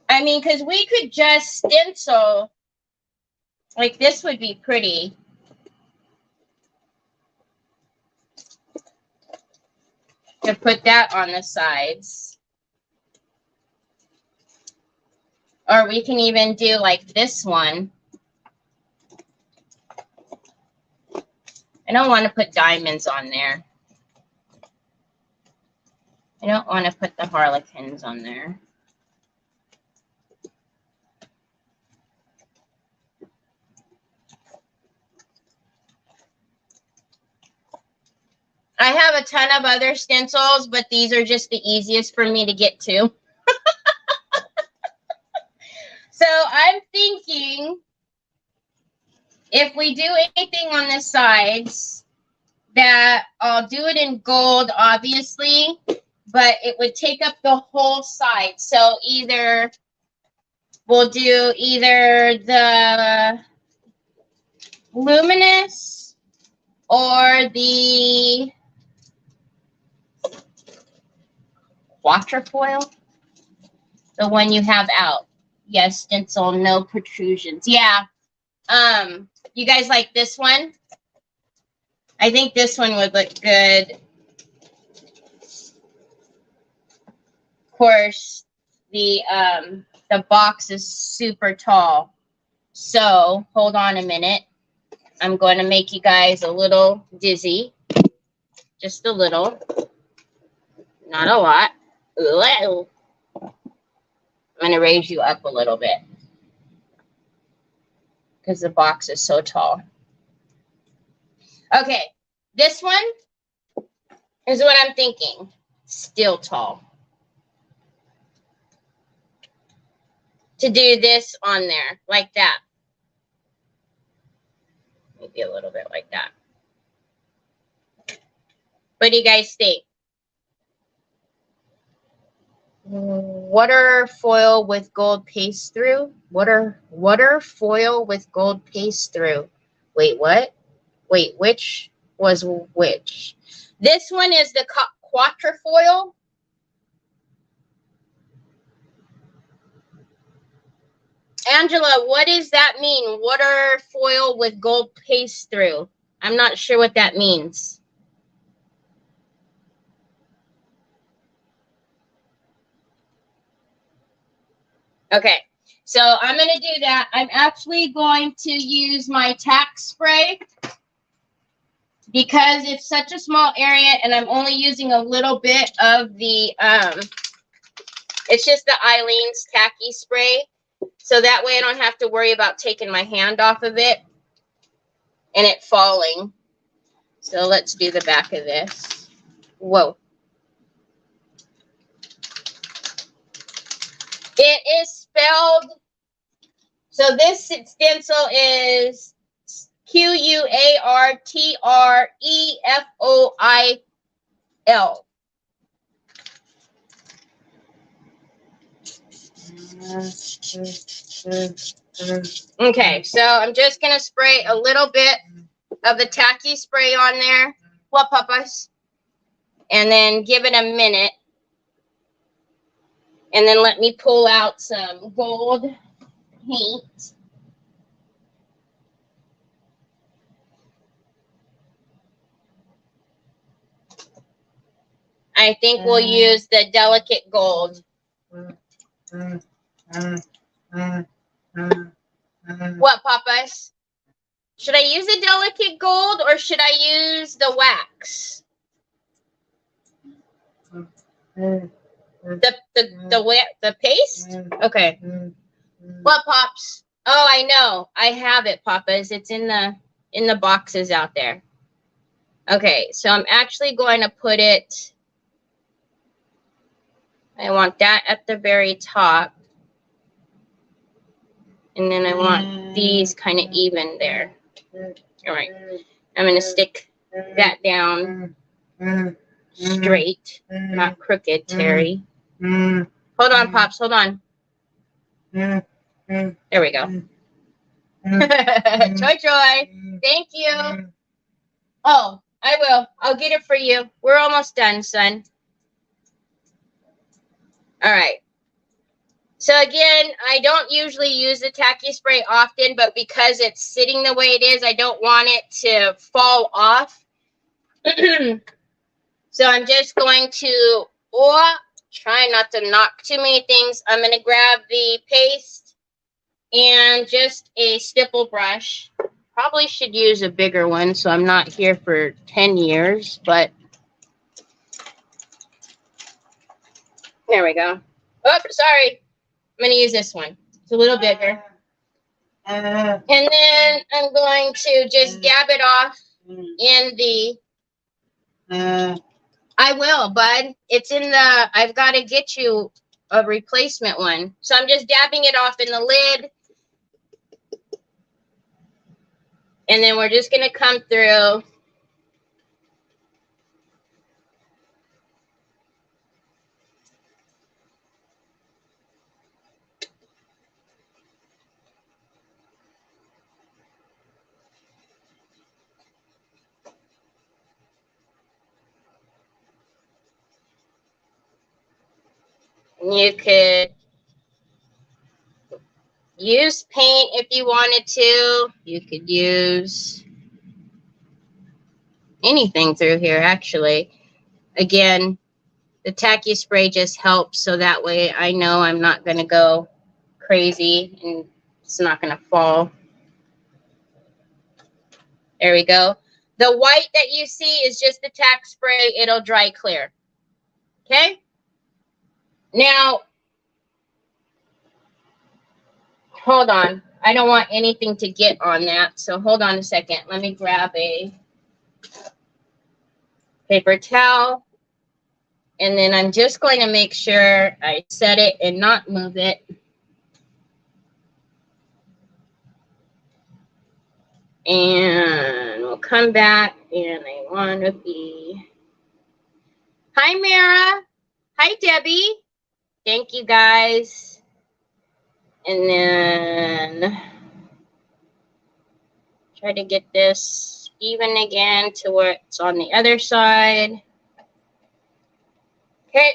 I mean, because we could just stencil, like this would be pretty. To put that on the sides. Or we can even do like this one. I don't want to put diamonds on there. I don't want to put the harlequins on there. I have a ton of other stencils, but these are just the easiest for me to get to. So I'm thinking if we do anything on the sides, that I'll do it in gold, obviously, but it would take up the whole side. So either we'll do either the luminous or the quatrefoil, the one you have out. Yes, stencil, no protrusions. Yeah. You guys like this one? I think this one would look good. Of course, the box is super tall. So hold on a minute. I'm going to make you guys a little dizzy. Just a little. Not a lot. I'm going to raise you up a little bit because the box is so tall. Okay, this one is what I'm thinking. Still tall. To do this on there, like that. Maybe a little bit like that. What do you guys think? Water foil with gold paste through. Water foil with gold paste through. Wait, what? Wait, which was which? This one is the quatrefoil. Angela, what does that mean? Water foil with gold paste through. I'm not sure what that means. Okay, so I'm going to do that. I'm actually going to use my tack spray because it's such a small area and I'm only using a little bit of the, it's just the Eileen's tacky spray. So that way I don't have to worry about taking my hand off of it and it falling. So let's do the back of this. Whoa. It is spelled, so this stencil is Quartrefoil. Okay, so I'm just going to spray a little bit of the tacky spray on there. What, Papas? And then give it a minute. And then let me pull out some gold paint. I think we'll use the delicate gold. What, Papas? Should I use the delicate gold or should I use the wax? The paste? Okay. What, Pops? Oh, I know. I have it, Papas. It's in the boxes out there. Okay, so I'm actually going to put it. I want that at the very top. And then I want these kind of even there. All right. I'm going to stick that down straight, not crooked, Terry. Hold on, Pops. Hold on. There we go. Joy. Thank you. Oh, I will. I'll get it for you. We're almost done, son. All right. So again, I don't usually use the tacky spray often, but because it's sitting the way it is, I don't want it to fall off. So I'm just going to, try not to knock too many things. I'm going to grab the paste and just a stipple brush. Probably should use a bigger one so I'm not here for 10 years, but there we go. Oh, sorry. I'm going to use this one. It's a little bigger. And then I'm going to just dab it off in the... I will, bud. It's in the... I've got to get you a replacement one. So I'm just dabbing it off in the lid. And then we're just going to come through... You could use paint if you wanted to. You could use anything through here, actually. Again, the tacky spray just helps, so that way I know I'm not going to go crazy and it's not going to fall. There we go. The white that you see is just the tack spray. It'll dry clear. Okay? Now, hold on. I don't want anything to get on that, so hold on a second. Let me grab a paper towel, and then I'm just going to make sure I set it and not move it. And we'll come back, and I want to be... Hi, Mara. Hi, Debbie. Thank you, guys. And then try to get this even again to where it's on the other side. Okay.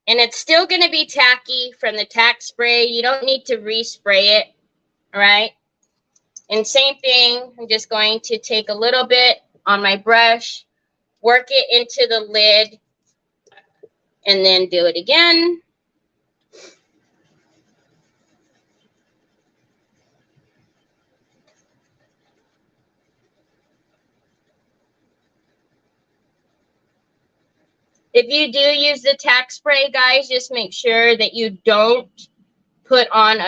And it's still going to be tacky from the tack spray. You don't need to respray it. All right. And same thing, I'm just going to take a little bit on my brush, work it into the lid, and then do it again. If you do use the tack spray, guys, just make sure that you don't put on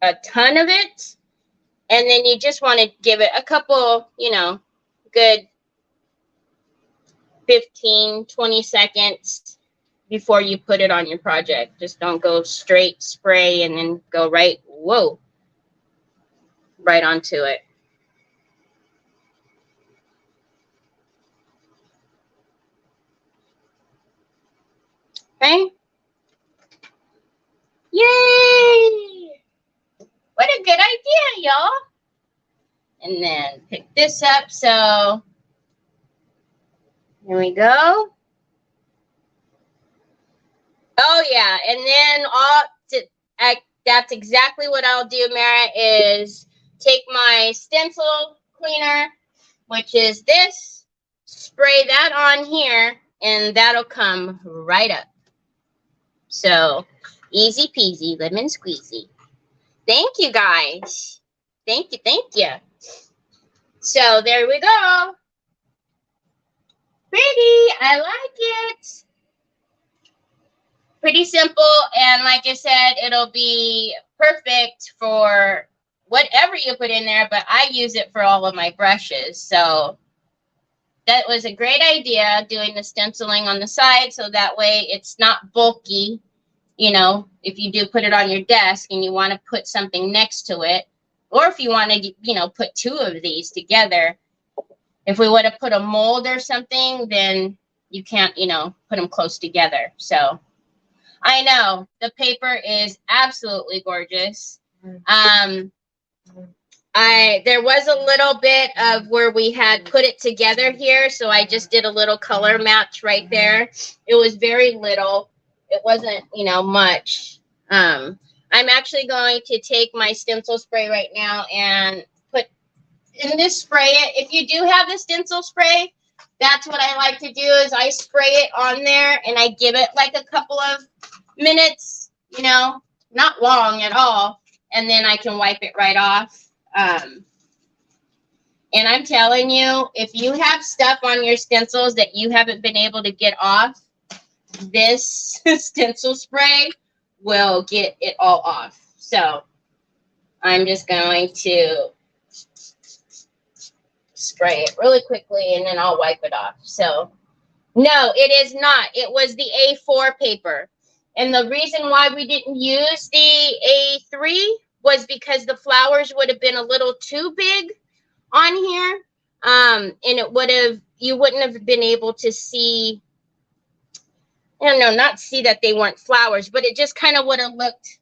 a ton of it. And then you just want to give it a couple, you know, good 15, 20 seconds before you put it on your project. Just don't go straight spray and then go right, whoa, right onto it. Okay. Yay! What a good idea, y'all. And then pick this up. So here we go. Oh, yeah. And then that's exactly what I'll do, Mara, is take my stencil cleaner, which is this, spray that on here, and that'll come right up. So easy peasy, lemon squeezy. Thank you, guys. Thank you, thank you. So there we go. Pretty, I like it. Pretty simple, and like I said, it'll be perfect for whatever you put in there, but I use it for all of my brushes. So that was a great idea, doing the stenciling on the side, so that way it's not bulky. You know, if you do put it on your desk and you want to put something next to it, or if you want to, you know, put two of these together. If we would have put a mold or something, then you can't, you know, put them close together. So I know the paper is absolutely gorgeous. There was a little bit of where we had put it together here, so I just did a little color match right there. It was very little. It wasn't, you know, much. I'm actually going to take my stencil spray right now and put in this, spray it. If you do have the stencil spray, that's what I like to do, is I spray it on there and I give it like a couple of minutes, you know, not long at all. And then I can wipe it right off. And I'm telling you, if you have stuff on your stencils that you haven't been able to get off, this stencil spray will get it all off. So I'm just going to spray it really quickly and then I'll wipe it off. So no, it is not. It was the A4 paper. And the reason why we didn't use the A3 was because the flowers would have been a little too big on here. And it would have, you wouldn't have been able to see, I don't know, not see that they weren't flowers, but it just kind of would have looked,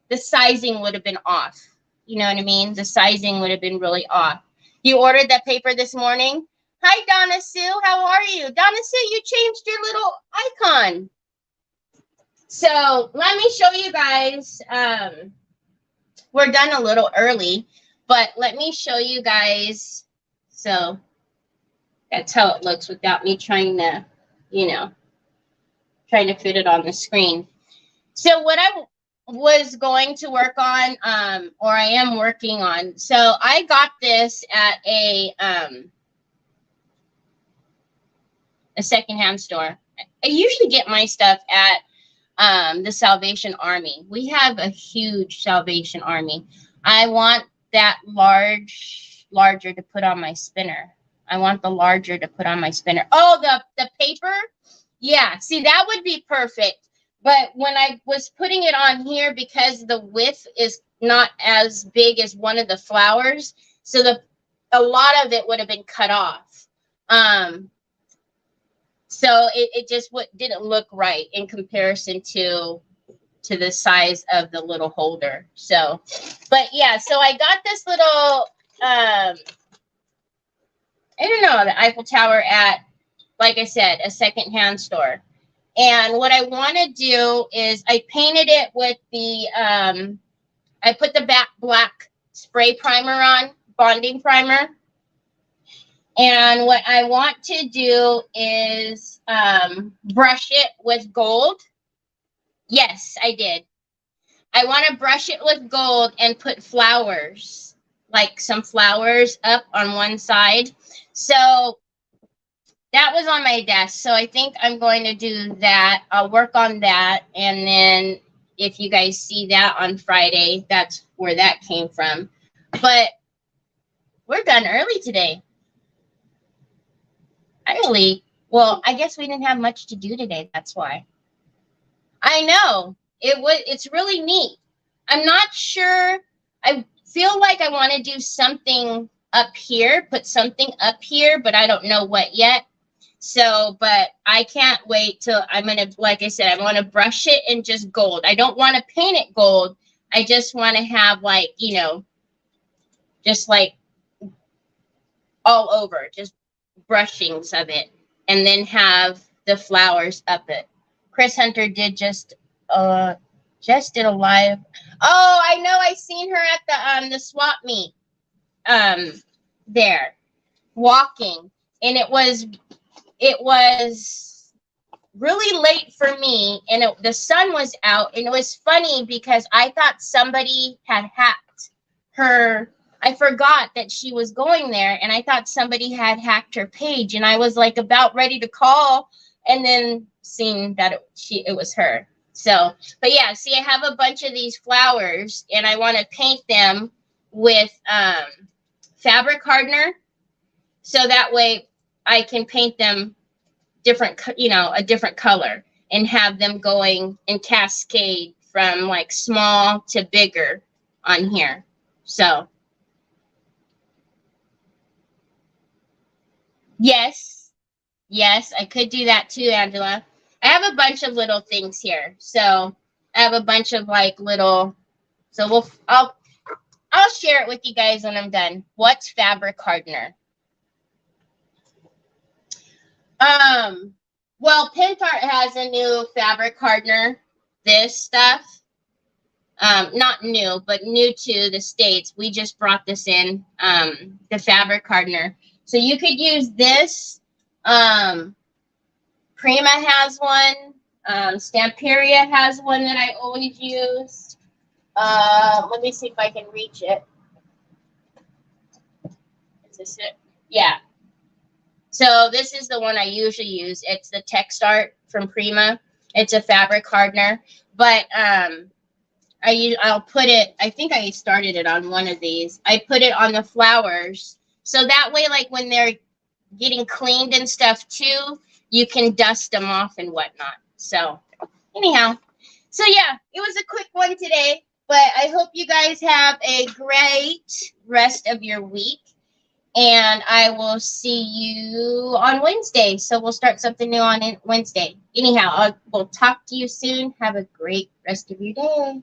the sizing would have been off. You know what I mean? The sizing would have been really off. You ordered that paper this morning? Hi, Donna Sue. How are you? Donna Sue, you changed your little icon. So let me show you guys. We're done a little early, but let me show you guys. So That's how it looks without me trying to, you know, trying to fit it on the screen. So what I was going to work on, or I am working on, so I got this at a secondhand store. I usually get my stuff at the Salvation Army. We have a huge Salvation Army. I want that larger to put on my spinner. I want the larger to put on my spinner. Oh, the paper? Yeah, see, that would be perfect. But when I was putting it on here, because the width is not as big as one of the flowers, so a lot of it would have been cut off. So it just didn't look right in comparison to the size of the little holder. So, but yeah, so I got this little, I don't know, the Eiffel Tower at, like I said, a secondhand store. And what I want to do is I painted it with the, I put the black spray primer on, bonding primer. And what I want to do is brush it with gold. Yes, I did. I want to brush it with gold and put flowers, like some flowers up on one side. So that was on my desk. So I think I'm going to do that. I'll work on that. And then if you guys see that on Friday, that's where that came from. But we're done early today. Well, I guess we didn't have much to do today. That's why. I know. It's really neat. I'm not sure. I feel like I want to do something up here, put something up here, but I don't know what yet. So, but I can't wait till like I said, I want to brush it in just gold. I don't want to paint it gold. I just want to have like, just like all over, just brushings of it, and then have the flowers up it. Chris Hunter did just did a live. Oh, I know. I seen her at the swap meet there walking, and it was really late for me, and the sun was out, and it was funny because I thought somebody had hacked her. I forgot that she was going there, and I thought somebody had hacked her page, and I was like about ready to call, and then seeing that it was her. So, but yeah, see, I have a bunch of these flowers, and I want to paint them with fabric hardener, so that way I can paint them different, a different color, and have them going in cascade from like small to bigger on here. So yes, I could do that too, Angela. I have a bunch of little things here. So I have a bunch of like little, so I'll share it with you guys when I'm done. What's fabric hardener? Well, Pentart has a new fabric hardener. This stuff, not new, but new to the States. We just brought this in, the fabric hardener. So you could use this. Prima has one. Stamperia has one that I always use. Let me see if I can reach it. Is this it? Yeah. So this is the one I usually use. It's the Textart from Prima. It's a fabric hardener, but I'll put it. I think I started it on one of these. I put it on the flowers, so that way, like when they're getting cleaned and stuff too, you can dust them off and whatnot. So anyhow, so yeah, it was a quick one today, but I hope you guys have a great rest of your week. And I will see you on Wednesday. So we'll start something new on Wednesday. Anyhow, we'll talk to you soon. Have a great rest of your day.